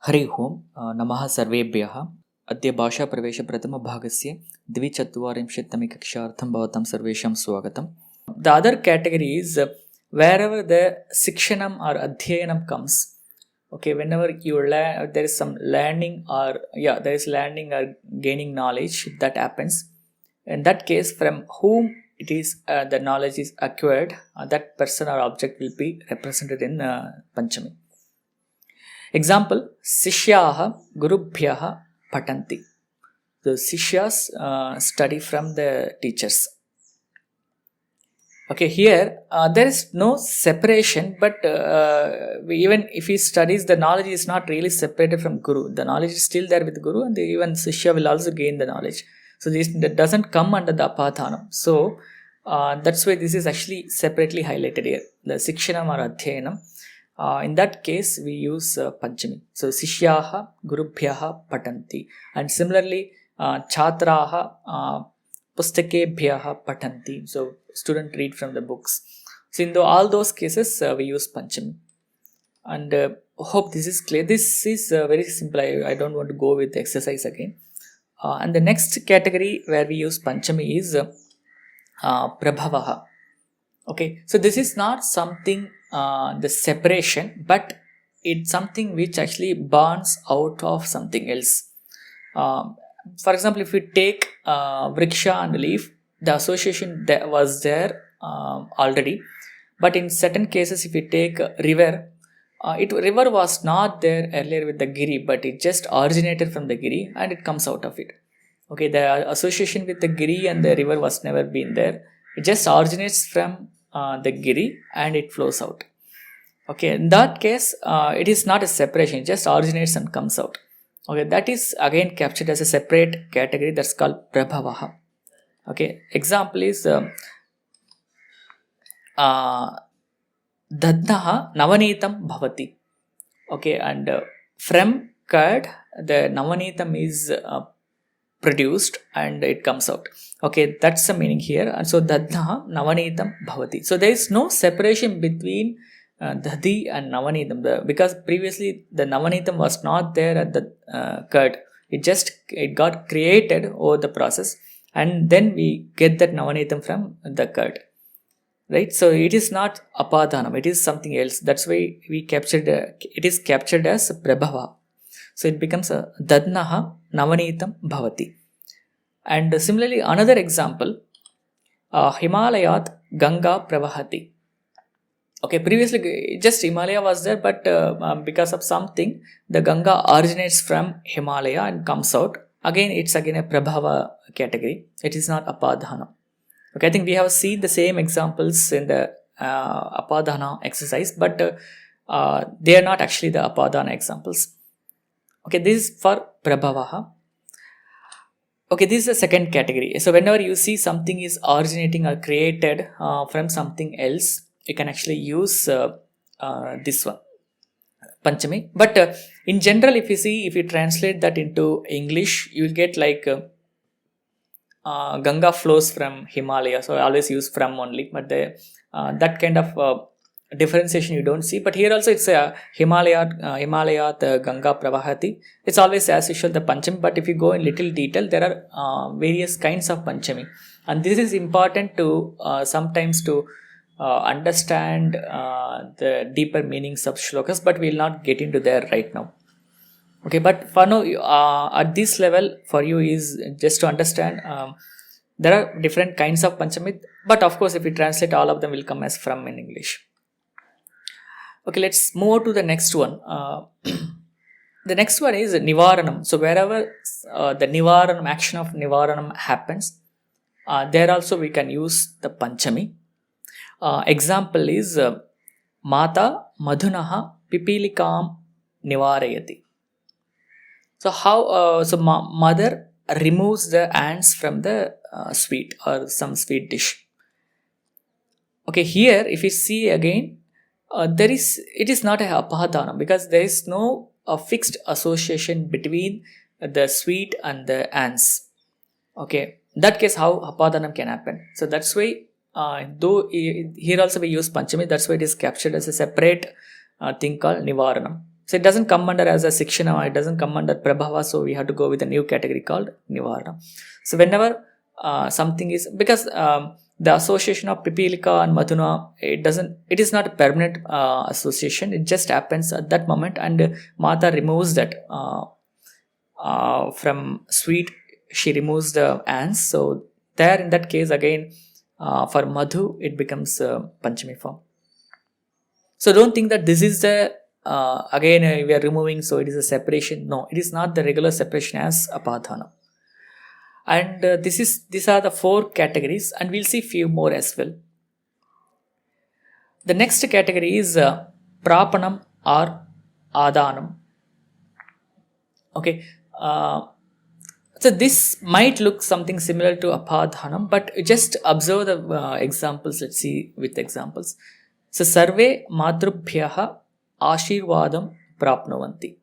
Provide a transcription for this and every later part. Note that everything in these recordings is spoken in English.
हरि ओम् नमः सर्वेभ्यः। अद्य भाषा प्रवेश प्रथमभागस्य 24तमे कक्षार्थं भवतां सर्वेषां स्वागतम्. The other category is wherever the sikshanam or adhyayanam comes. Okay, whenever there is some learning there is learning or gaining knowledge that happens. In that case, from whom it is the knowledge is acquired, that person or object will be represented in Panchami. Example, Sishyaha Gurubhyaha Patanti. The Sishyas study from the teachers. Okay, here there is no separation, but even if he studies, the knowledge is not really separated from Guru. The knowledge is still there with Guru, and even Sishya will also gain the knowledge. So that doesn't come under the Apadhanam. So that's why this is actually separately highlighted here. The Sikshanam or Adhyayanam. In that case, we use Panchami. So, Sishyaha Gurubhyaha Patanti. And similarly, Chhatraha Pustakebhyaha Patanti. So, student read from the books. So, in all those cases, we use Panchami. And hope this is clear. This is very simple. I don't want to go with the exercise again. And the next category where we use Panchami is Prabhavaha. Okay, so this is not something the separation, but it's something which actually burns out of something else. For example, if we take Vriksha and leaf, the association that was there already, but in certain cases, if we take river, river was not there earlier with the Giri, but it just originated from the Giri and it comes out of it. Okay, the association with the Giri and the river was never been there. It just originates from the Giri and it flows out. Okay, in that case, it is not a separation, it just originates and comes out. Okay, that is again captured as a separate category that's called Prabhavaha. Okay, example is Dadnaha Navanitam Bhavati. Okay, and from curd, the Navanitam is produced and it comes out. Okay, that's the meaning here. And so Dadnaha Navanitam Bhavati. So there is no separation between Dadi and Navanitam, because previously the Navanitam was not there at the curd. It got created over the process, and then we get that Navanitam from the curd. Right? So it is not Apadhanam, it is something else. That's why it is captured as Prabhava. So it becomes a Dadnaha Navanitam Bhavati. And similarly, another example, Himalayat Ganga Pravahati. Okay, previously just Himalaya was there, but because of something, the Ganga originates from Himalaya and comes out. Again, it's again a Prabhava category. It is not Apadhana. Okay, I think we have seen the same examples in the Apadhana exercise, but they are not actually the Apadhana examples. Okay, this is for Prabhavaha. Okay, this is the second category. So whenever you see something is originating or created from something else, you can actually use this one, Panchami. But in general, if you translate that into English, you will get like Ganga flows from Himalaya. So I always use from only, but that kind of differentiation you don't see. But here also it's a Himalaya Ganga Pravahati. It's always as usual the Panchami, but if you go in little detail, there are various kinds of Panchami, and this is important to sometimes to understand the deeper meanings of shlokas, but we will not get into there right now. Okay, but for now, at this level for you is just to understand there are different kinds of Panchami, but of course if we translate, all of them will come as from in English. Okay, let's move to the next one. The next one is Nivaranam. So wherever the Nivaranam, action of Nivaranam happens, there also we can use the Panchami. Example is Mata Madhunaha Pipilikam Nivarayati. So how? Mother removes the ants from the sweet or some sweet dish. Okay, here if you see again, it is not a Apadhanam, because there is no fixed association between the sweet and the ants. Okay, in that case, how Apadhanam can happen? So that's why, though here also we use Panchami, that's why it is captured as a separate thing called Nivaranam. So it doesn't come under as a Sikshana, it doesn't come under Prabhava, so we have to go with a new category called Nivarana. So whenever something is, because the association of Pipilika and Madhuna, it is not a permanent association, it just happens at that moment, and Mata removes that from sweet, she removes the ants. So there, in that case again, for Madhu it becomes Panchami form. So don't think that this is the again we are removing, so it is a separation. No, it is not the regular separation as Apadhana. And these are the 4 categories, and we'll see few more as well. The next category is Prapanam or Adanam. Okay, so this might look something similar to Apadhanam, but just observe the examples. Let's see with examples. So sarve matrubhyaha ashirvadam prapnuvanti.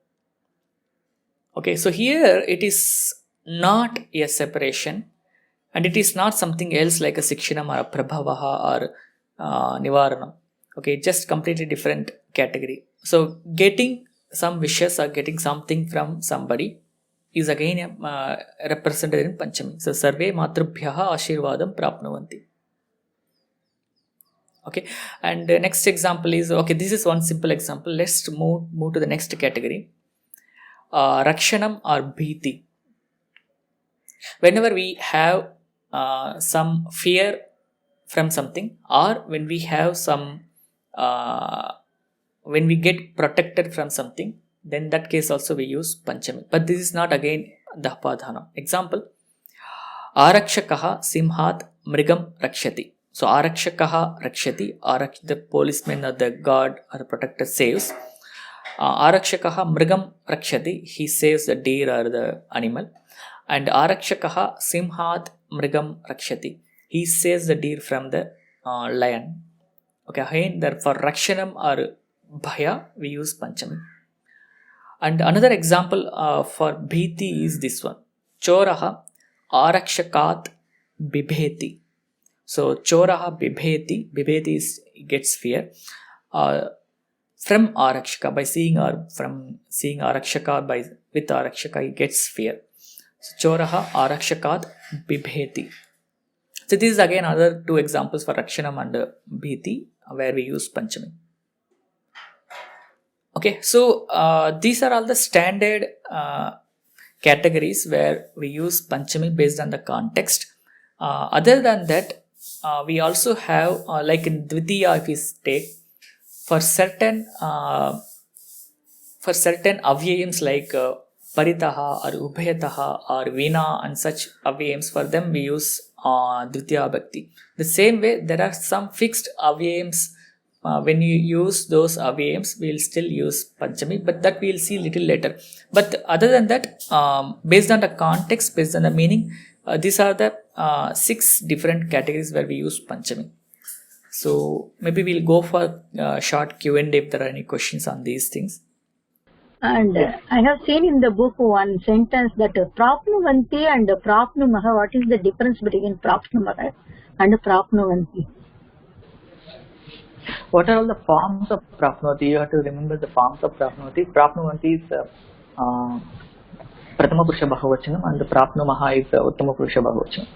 Okay, so here it is not a separation, and it is not something else like a Sikshanam or a Prabhavaha or Nivaranam. Okay, just completely different category. So getting some wishes or getting something from somebody is again represented in Panchami. So sarve matrubhyaha ashirvadam prapnuvanti. Okay, and next example is, okay, this is one simple example. Let's move to the next category. Rakshanam or Bhiti. Whenever we have some fear from something, or when we have some when we get protected from something, then that case also we use Panchami. But this is not again the Apadhanam. Example, Arakshakaha simhat mrigam rakshati. So Arakshakaha rakshati, the policeman or the guard or the protector saves. Arakshakaha mrigam rakshati, he saves the deer or the animal. And Arakshakaha simhat mrigam rakshati, he saves the deer from the lion. Okay, again for Rakshanam or Bhaya we use Panchami. And another example for Bhiti is this one. Choraha Arakshakat bibheti. So Choraha bibheti is gets fear from Arakshaka, by seeing or from seeing Arakshaka, by with Arakshaka he gets fear. So Choraha Arakshakat bibheti. So this is again other 2 examples for Rakshanam and Bhiti where we use Panchami. Okay, so these are all the standard categories where we use Panchami based on the context. Other than that, we also have like in Dvitiya, if we take for certain avyayams like Paritaha or Ubhayataha or Veena and such avyayams, for them we use Dvitiya Bhakti. The same way, there are some fixed avyayams. When you use those avyayams, we will still use Panchami, but that we will see little later. But other than that, based on the context, based on the meaning, these are the 6 different categories where we use Panchami. So maybe we'll go for short Q&A if there are any questions on these things. And I have seen in the book one sentence that Prapnuvanti and Prapnumaha, what is the difference between Prapnumaha and Prapnuvanti? What are all the forms of Prapnuvanti? You have to remember the forms of Prapnuvanti. Prapnuvanti is Prathama Purusha Bahuvachanam, and the Prapnumaha is Uttama Purusha Bahuvachanam.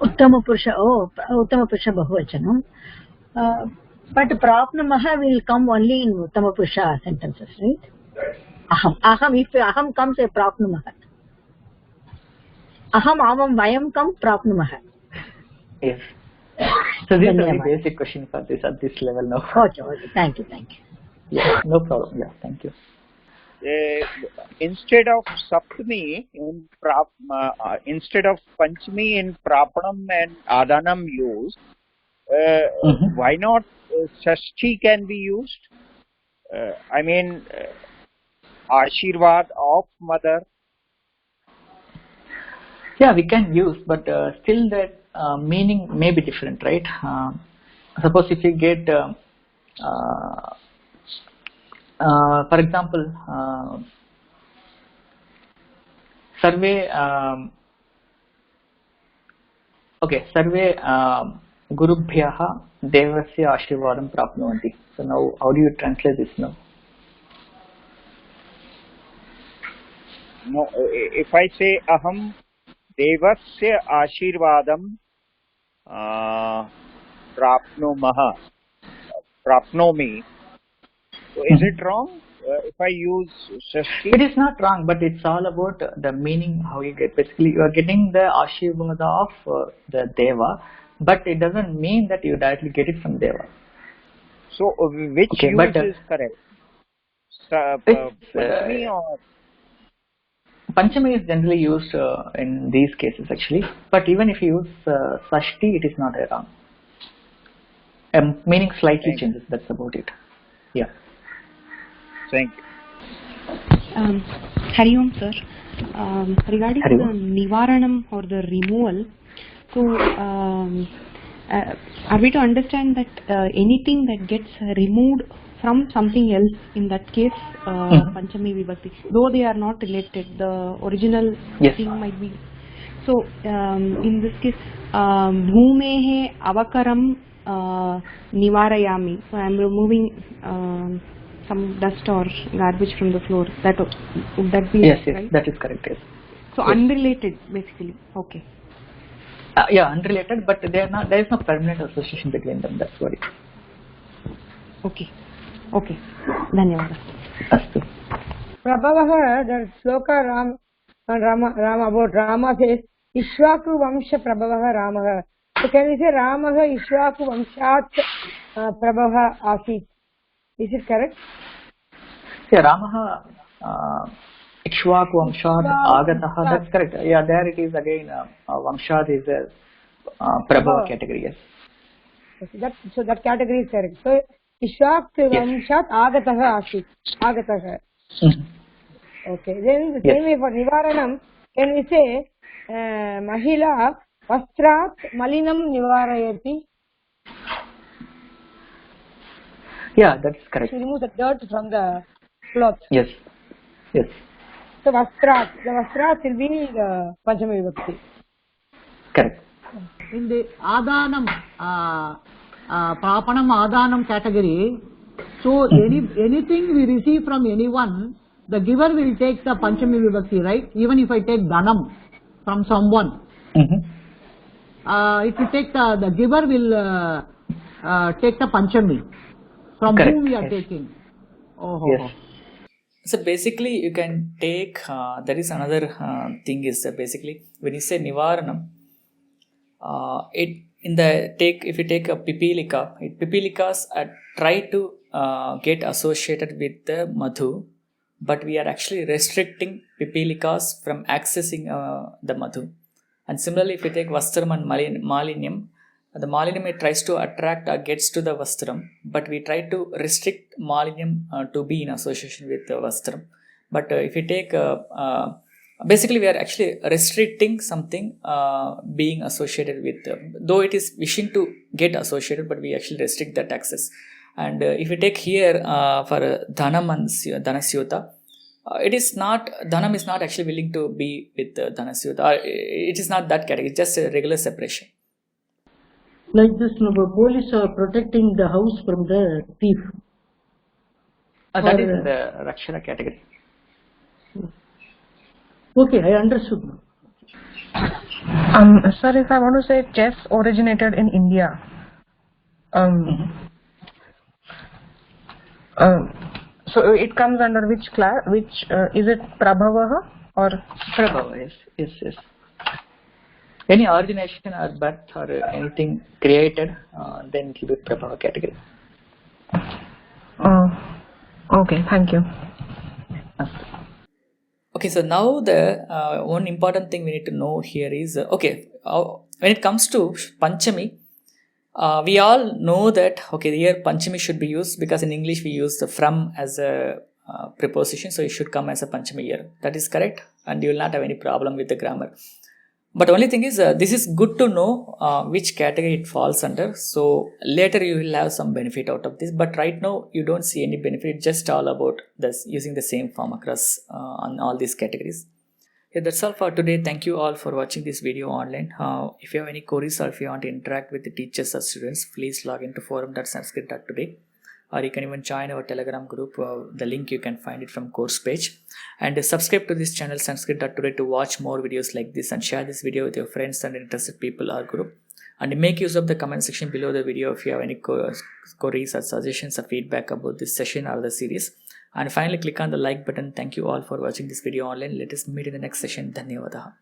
Uttama Purusha Bahuvachanam. But Prapnumaha will come only in Uttama Purusha sentences, right? Aham, if Aham comes, a Prapnumaha. Aham, Avam, Vayam come Prapnumaha. Yes. So this is a very basic question for this at this level now. Okay, thank you. Yeah, no problem. Yeah, thank you. Instead of Saptami instead of Panchami in Prapanam and Adanam used, why not Shashti can be used? I mean, Ashirvad of mother. Yeah, we can use, but still that meaning may be different, right? Suppose if you get, for example, survey, survey Gurubhyaha Devasya Ashirvadam Prapnuvanti. So now, how do you translate this now? No, if I say aham devasya ashirvadam prapnomaha, prapnomi, so is it wrong if I use shashti? It is not wrong, but it's all about the meaning, how you get. Basically, you are getting the Ashirvada of the Deva, but it doesn't mean that you directly get it from Deva. So which Okay, use but is correct? Panchami or Panchami is generally used in these cases actually, but even if you use Sashti, it is not wrong. Meaning slightly changes, that's about it. Yeah. Thank you. Hari Om, sir. Regarding Hari the Om. Nivaranam or the removal, so are we to understand that anything that gets removed from something else, in that case, Panchami Vibhakti, though they are not related, the original thing might be. So, in this case, Bhumehe Avakaram Nivarayami. So, I am removing some dust or garbage from the floor. That would that be yes, right? That is correct. Yes. So, unrelated, basically. Okay. Yeah, unrelated, but they are not. There is no permanent association between them. That's what it is. Okay. Okay. Dhanyavadah. Astu. Prabhavaha, the sloka Rama about Rama says Ishvaku Vamsha Prabhavaha Ramaha. So can we say Ramaha Ishvaku Vamshat Prabhavaha Asit? Is it correct? Yeah, Ramaha Ikshvaku Vamshad Agataha. That's correct. Yeah, there it is again. Vamshad is a Prabhava category. Yes. Okay, so that category is correct. So Ishvaku Vamshat Agataha Asit. Agataha. Okay. Then the same way for Nivaranam, can we say Mahila Vastrat Malinam Nivarayati? Yeah, that's correct. She removes the dirt from the cloth. Yes. So Vastrat, the Vastrat will be the Panchami Vibhakti. Correct. In the Adhanam, Prapanam Adhanam category, so anything we receive from anyone, the giver will take the Panchami Vibhakti, right? Even if I take Dhanam from someone, if you take the giver will take the Panchami from correct. whom we are taking. Yes. So basically, you can take. There is another thing is basically when you say Nivaranam, if you take a Pipilika, Pipilikas try to get associated with the Madhu, but we are actually restricting Pipilikas from accessing the Madhu. And similarly, if you take Vastram and Malinyam, the Malinyam it tries to attract or gets to the Vastram, but we try to restrict Malinyam to be in association with the Vastram. But if you take basically we are actually restricting something being associated with though it is wishing to get associated, but we actually restrict that access. And if you take here for Dhanam and Dhanasyuta, it is not, Dhanam is not actually willing to be with Dhanasyuta. It is not that category, it's just a regular separation. Like this, police are protecting the house from the thief. That is in the Rakshana category. Okay, I understood. Sir, if I want to say chess originated in India, so it comes under which class? Which is it Prabhavaha or Prabhava? Yes. Any origination or birth or anything created, then it will be Prabhava category. Okay, thank you. Okay, so now the one important thing we need to know here is when it comes to Panchami, we all know that here Panchami should be used because in English we use the from as a preposition, so it should come as a Panchami here. That is correct, and you will not have any problem with the grammar. But only thing is, this is good to know which category it falls under. So later you will have some benefit out of this. But right now you don't see any benefit. Just all about this using the same form across on all these categories. Yeah, that's all for today. Thank you all for watching this video online. If you have any queries or if you want to interact with the teachers or students, please log into forum.Sanskrit.Today. or you can even join our Telegram group. The link you can find it from course page. And subscribe to this channel Sanskrit.Today to watch more videos like this, and share this video with your friends and interested people or group. And make use of the comment section below the video if you have any queries or suggestions or feedback about this session or the series. And finally, click on the like button. Thank you all for watching this video online. Let us meet in the next session. Dhanyavadaha.